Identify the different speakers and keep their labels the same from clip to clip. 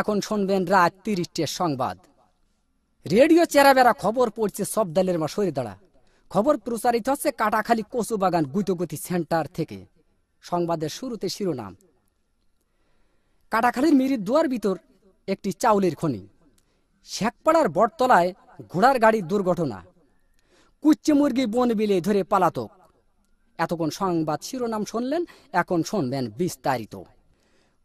Speaker 1: এখন শুনবেন রাত ৩০টার সংবাদ। রেডিও চেরাবেরা খবর পড়ছে সব দলের মা সরে দাঁড়া। খবর প্রচারিত হচ্ছে কাটাখালী কচুবাগান গুতগতি সেন্টার থেকে। সংবাদের শুরুতে শিরোনাম। কাটাখালীর মিরির দুয়ার ভিতর একটি চাউলের খনি। শেখপাড়ার বটতলায় ঘোড়ার গাড়ির দুর্ঘটনা। কুচ্চে মুরগি বন বিলে ধরে পালাতক। এতক্ষণ সংবাদ শিরোনাম শুনলেন, এখন শুনবেন বিস্তারিত।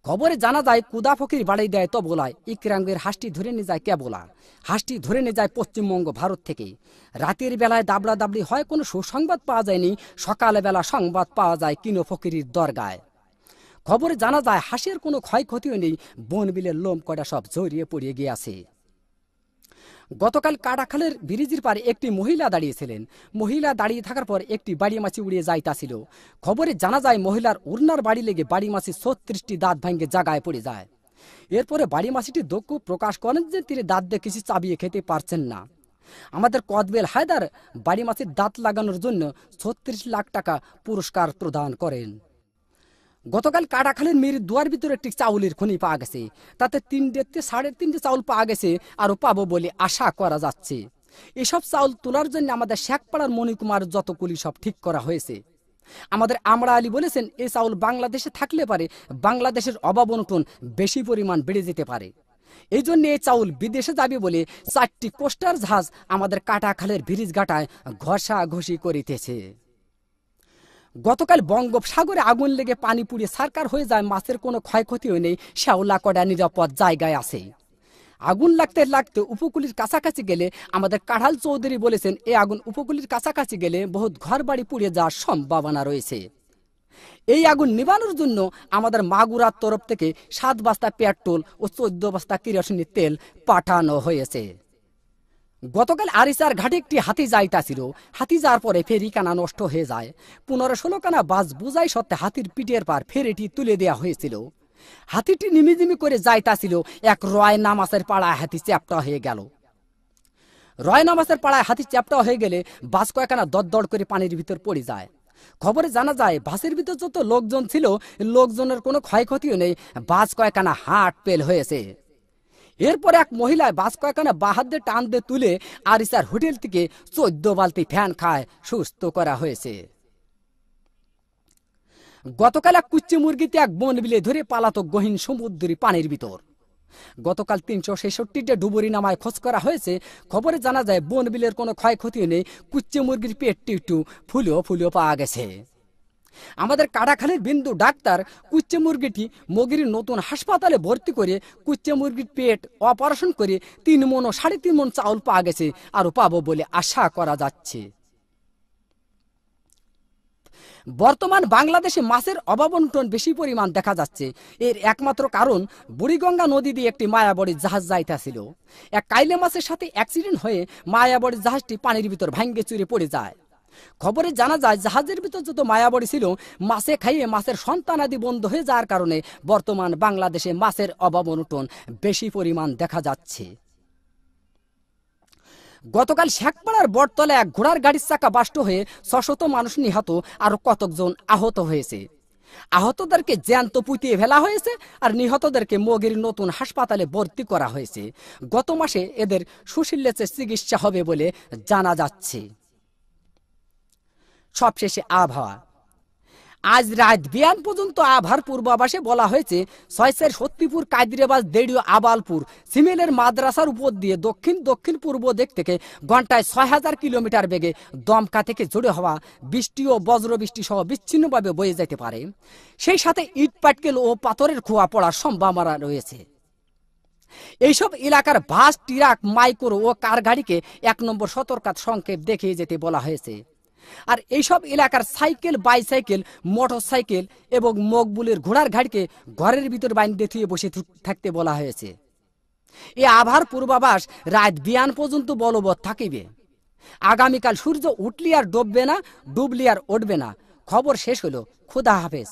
Speaker 1: খবরে জানা যায় কুদা ফকির বাড়ি দেয় তবলায়, ইকরামের হাঁসটি ধরে নিয়ে যায় কেবলা। হাঁসটি ধরে নিয়ে যায় পশ্চিমবঙ্গ ভারত থেকে। রাতের বেলায় দাবড়া দাবড়ি হয়, কোনো সুসংবাদ পাওয়া যায়নি। সকালবেলা সংবাদ পাওয়া যায় কিনো ফকিরির দরগায়। খবরে জানা যায় হাঁসের কোনো ক্ষয়ক্ষতিও নেই, বন বিলের লোম কয়টা সব জড়িয়ে পড়িয়ে গিয়েছে। গতকাল কাটাখালের ব্রিজের পারে একটি মহিলা দাঁড়িয়েছিলেন। মহিলা দাঁড়িয়ে থাকার পর একটি বাড়ি মাছি উড়িয়ে যাইতাছিল। খবরে জানা যায় মহিলার উড়নার বাড়ি লেগে বাড়ি মাছি ৩৬টি দাঁত ভাঙ্গে জায়গায় পড়ে যায়। এরপরে বাড়ি মাছিটি দুঃখ প্রকাশ করেন যে তিনি দাঁত দিয়ে কিছু চাবিয়ে খেতে পারছেন না। আমাদের কদবেল হায়দার বাড়ি মাছির দাঁত লাগানোর জন্য ৩৬ লাখ টাকা পুরস্কার প্রদান করেন। গতকাল কাটাখালীর মিরির দুয়ার ভিতরে একটি চাউলের খনি পাওয়া গেছে। তাতে ৩.৫ চাউল পাওয়া গেছে, আরো পাবো বলে আশা করা যাচ্ছে। এসব চাউল তোলার জন্য আমাদের শেখপাড়ার মণিকুমার যত কুলি সব ঠিক করা হয়েছে। আমাদের আমরা আলী বলেছেন এই চাউল বাংলাদেশে থাকলে পারে বাংলাদেশের অভাব অনটন বেশি পরিমাণ বেড়ে যেতে পারে। এই জন্য এই চাউল বিদেশে যাবে বলে ৪টি কোস্টার জাহাজ আমাদের কাটাখালের ব্রিজ ঘাটায় ঘষাঘষি করিতেছে। গতকাল বঙ্গোপসাগরে আগুন লেগে পানি পুড়িয়ে ছারকার হয়ে যায়, মাছের কোনো ক্ষয়ক্ষতিও নেই, শ্যাওলা কড়া নিরাপদ জায়গায় আছে। আগুন লাগতে লাগতে উপকূলের কাছাকাছি গেলে আমাদের কাঢ়াল চৌধুরী বলেছেন এই আগুন উপকূলের কাছাকাছি গেলে বহুত ঘর বাড়ি পুড়িয়ে যাওয়ার সম্ভাবনা রয়েছে। এই আগুন নিবানোর জন্য আমাদের মাগুরার তরফ থেকে ৭ বস্তা পেট্রোল ও ১৪ বস্তা কেরোসিনের তেল পাঠানো হয়েছে। গতকাল আরিসার ঘাটে একটি হাতি যাইতাছিল। হাতি যাওয়ার পরে ফেরিখানা নষ্ট হয়ে যায়। ১৫-১৬ খানা বাস বুঝাই সত্ত্বে হাতির পিঠের পার ফেরিটি তুলে দেওয়া হয়েছিল। হাতিটি নিমিজিমি করে যাইতাছিল, এক রয় নামাজের পাড়ায় হাতি চ্যাপ্টা হয়ে গেল। রয় নামাজের পাড়ায় হাতি চ্যাপ্টা হয়ে গেলে বাস কয়েকখানা দরদর করে পানির ভিতর পড়ে যায়। খবরে জানা যায় বাসের ভিতর যত লোকজন ছিল লোকজনের কোনো ক্ষয়ক্ষতিও নেই, বাস কয়েকখানা হাট পেল হয়েছে। এরপর এক মহিলায় বাস কয়েকখানা বাহাত দিয়ে টান দিয়ে তুলে আরিসার হোটেল থেকে ১৪ বালতি ফ্যান খায় সুস্থ করা হয়েছে। গতকাল এক কুচ্চি মুরগিতে এক বন বিলে ধরে পালাতক গহীন সমুদ্রী পানির ভিতর। গতকাল ৩৬৬টা ডুবুরি নামায় খোঁজ করা হয়েছে। খবরে জানা যায় বন বিলের কোনো ক্ষয়ক্ষতি নেই, কুচ্চি মুরগির পেটটি একটু ফুলেও পাওয়া গেছে। আমাদের কাটাখালীর বিন্দু ডাক্তার কুচ্চে মুরগিটি মগির নতুন হাসপাতালে ভর্তি করে কুচ্চে মুরগির পেট অপারেশন করে ৩ মণ ও ৩.৫ মণ চাউল পাওয়া গেছে, আরো পাবো বলে আশা করা যাচ্ছে। বর্তমান বাংলাদেশে মাছের অভাব অনটন বেশি পরিমাণ দেখা যাচ্ছে। এর একমাত্র কারণ বুড়িগঙ্গা নদী দিয়ে একটি মায়াবড়ি জাহাজ যাইতেছিল। এক কাইলে মাছের সাথে অ্যাক্সিডেন্ট হয়ে মায়াবড়ি জাহাজটি পানির ভিতর ভাঙ্গে চুরে পড়ে যায়। খবরে জানা যায় জাহাজের ভিতর যত মায়াবড়ি ছিল মাছে খাইয়ে মাছের সন্তানাদি বন্ধ হয়ে যাওয়ার কারণে বর্তমান বাংলাদেশে মাছের অভাব অনটন বেশি পরিমাণ দেখা যাচ্ছে। গতকাল শেখপাড়ার বটতলায় এক ঘোড়ার গাড়ির চাকা বাষ্ট হয়ে ৬০০ মানুষ নিহত, আরো কতজন আহত হয়েছে। আহতদেরকে জ্যান্ত পুঁতিয়ে ফেলা হয়েছে আর নিহতদেরকে মগির নতুন হাসপাতালে ভর্তি করা হয়েছে। গত মাসে এদের সুশীলের চিকিৎসা হবে বলে জানা যাচ্ছে। সবশেষে আবহাওয়া। আজ রাত বিয়ান পর্যন্ত আবহাওয়ার পূর্বাভাসে বলা হয়েছে ৬ সত্যিপুর, কাদিরাবাজ, দেড়িয়া, আবালপুর, সিমেলের মাদ্রাসার উপর দিয়ে দক্ষিণ পূর্ব দিক থেকে ঘন্টায় ৬০০০ কিলোমিটার বেগে দমকা থেকে জোরে হওয়া বৃষ্টি ও বজ্রবৃষ্টি সহ বিচ্ছিন্নভাবে বয়ে যেতে পারে। সেই সাথে ইট পাটকেল ও পাথরের খোয়া পড়ার সম্ভাবনা রয়েছে। এইসব এলাকার বাস, ট্রাক, মাইক্রো ও কার গাড়িকে ১ নম্বর সতর্কতা সংকেত দেখিয়ে যেতে বলা হয়েছে। আর এইসব এলাকার সাইকেল, বাইসাইকেল, মোটর সাইকেল এবং মকবুলের ঘোড়ার গাড়িকে ঘরের ভিতর বাইন্ধে থুয়ে বসে থাকতে বলা হয়েছে। এই আবহাওয়ার পূর্বাভাস রাত বিয়ান পর্যন্ত বলবৎ থাকিবে। আগামীকাল সূর্য উঠলি আর ডুববে না, ডুবলি আর উঠবে না। খবর শেষ হলো। খোদা হাফেজ।